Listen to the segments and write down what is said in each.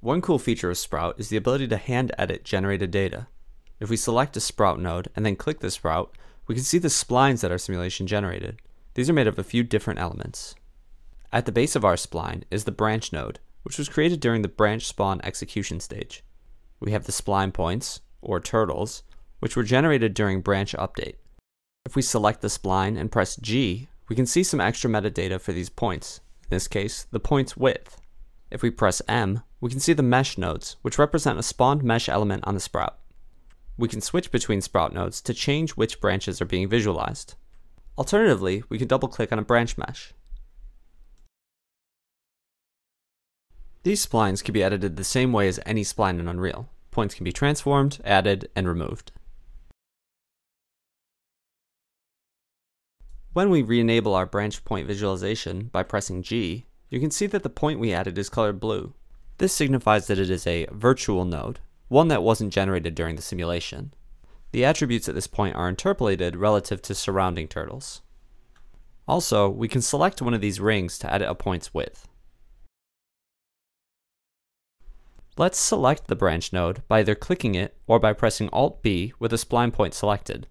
One cool feature of Sprout is the ability to hand edit generated data. If we select a Sprout node and then click the Sprout, we can see the splines that our simulation generated. These are made of a few different elements. At the base of our spline is the branch node, which was created during the branch spawn execution stage. We have the spline points, or turtles, which were generated during branch update. If we select the spline and press G, we can see some extra metadata for these points, in this case, the point's width. If we press M, we can see the mesh nodes, which represent a spawned mesh element on the Sprout. We can switch between Sprout nodes to change which branches are being visualized. Alternatively, we can double-click on a branch mesh. These splines can be edited the same way as any spline in Unreal. Points can be transformed, added, and removed. When we re-enable our branch point visualization by pressing G, you can see that the point we added is colored blue. This signifies that it is a virtual node, one that wasn't generated during the simulation. The attributes at this point are interpolated relative to surrounding turtles. Also, we can select one of these rings to edit a point's width. Let's select the branch node by either clicking it or by pressing Alt-B with a spline point selected.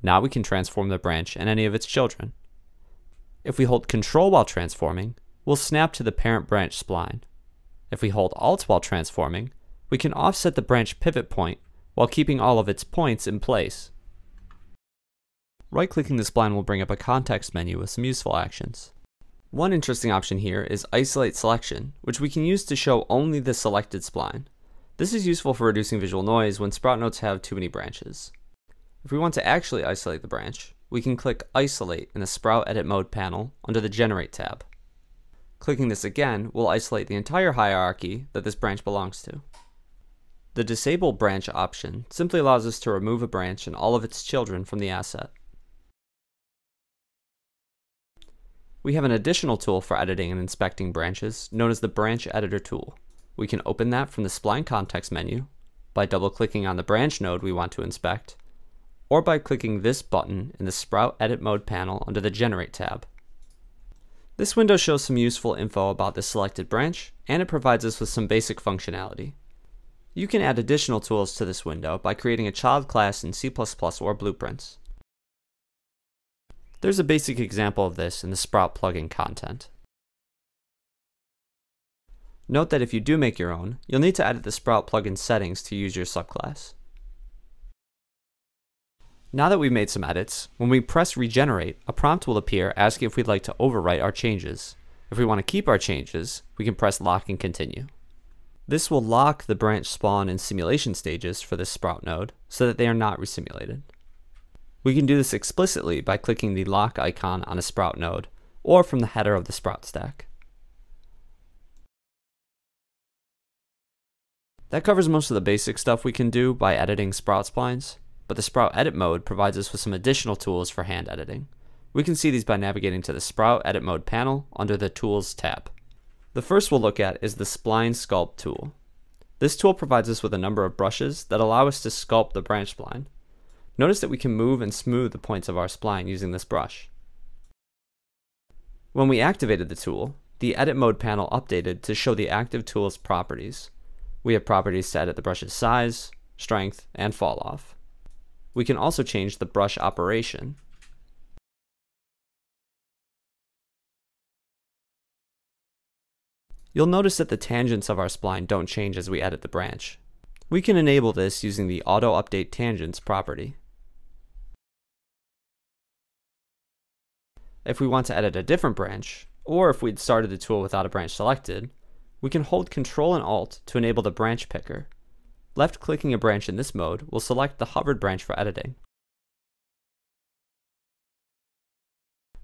Now we can transform the branch and any of its children. If we hold Ctrl while transforming, we'll snap to the parent branch spline. If we hold Alt while transforming, we can offset the branch pivot point while keeping all of its points in place. Right-clicking the spline will bring up a context menu with some useful actions. One interesting option here is Isolate Selection, which we can use to show only the selected spline. This is useful for reducing visual noise when Sprout nodes have too many branches. If we want to actually isolate the branch, we can click Isolate in the Sprout Edit Mode panel under the Generate tab. Clicking this again will isolate the entire hierarchy that this branch belongs to. The Disable Branch option simply allows us to remove a branch and all of its children from the asset. We have an additional tool for editing and inspecting branches known as the Branch Editor tool. We can open that from the Spline context menu by double-clicking on the branch node we want to inspect, or by clicking this button in the Sprout Edit Mode panel under the Generate tab. This window shows some useful info about the selected branch, and it provides us with some basic functionality. You can add additional tools to this window by creating a child class in C++ or Blueprints. There's a basic example of this in the Sprout plugin content. Note that if you do make your own, you'll need to edit the Sprout plugin settings to use your subclass. Now that we've made some edits, when we press Regenerate, a prompt will appear asking if we'd like to overwrite our changes. If we want to keep our changes, we can press Lock and Continue. This will lock the branch spawn and simulation stages for this Sprout node so that they are not resimulated. We can do this explicitly by clicking the lock icon on a Sprout node or from the header of the Sprout stack. That covers most of the basic stuff we can do by editing Sprout splines, but the Sprout Edit Mode provides us with some additional tools for hand editing. We can see these by navigating to the Sprout Edit Mode panel under the Tools tab. The first we'll look at is the Spline Sculpt tool. This tool provides us with a number of brushes that allow us to sculpt the branch spline. Notice that we can move and smooth the points of our spline using this brush. When we activated the tool, the Edit Mode panel updated to show the active tool's properties. We have properties to edit the brush's size, strength, and fall off. We can also change the brush operation. You'll notice that the tangents of our spline don't change as we edit the branch. We can enable this using the Auto Update Tangents property. If we want to edit a different branch, or if we'd started the tool without a branch selected, we can hold Ctrl and Alt to enable the branch picker. Left-clicking a branch in this mode will select the hovered branch for editing.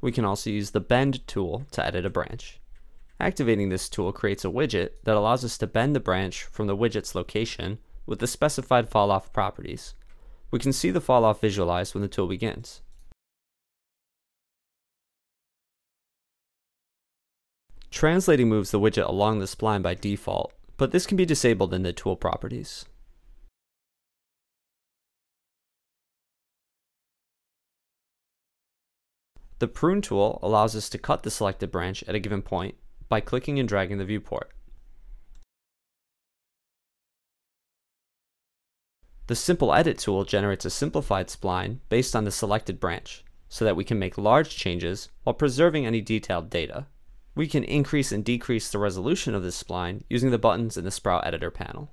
We can also use the Bend tool to edit a branch. Activating this tool creates a widget that allows us to bend the branch from the widget's location with the specified fall-off properties. We can see the fall-off visualized when the tool begins. Translating moves the widget along the spline by default, but this can be disabled in the tool properties. The Prune tool allows us to cut the selected branch at a given point by clicking and dragging the viewport. The Simple Edit tool generates a simplified spline based on the selected branch, so that we can make large changes while preserving any detailed data. We can increase and decrease the resolution of this spline using the buttons in the Sprout Editor panel.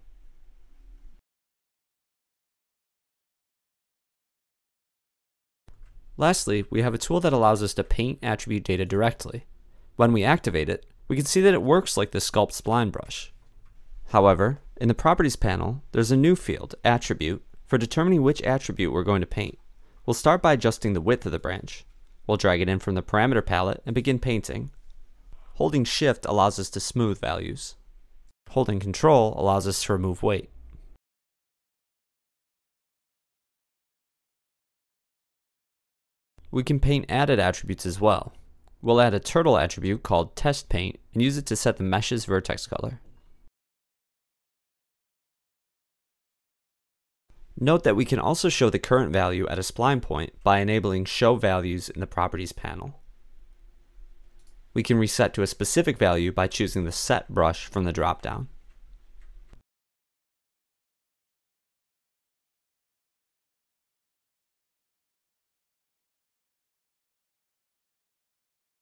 Lastly, we have a tool that allows us to paint attribute data directly. When we activate it, we can see that it works like the Sculpt Spline brush. However, in the Properties panel, there's a new field, Attribute, for determining which attribute we're going to paint. We'll start by adjusting the width of the branch. We'll drag it in from the parameter palette and begin painting. Holding Shift allows us to smooth values. Holding Control allows us to remove weight. We can paint added attributes as well. We'll add a turtle attribute called Test Paint and use it to set the mesh's vertex color. Note that we can also show the current value at a spline point by enabling Show Values in the Properties panel. We can reset to a specific value by choosing the Set brush from the dropdown.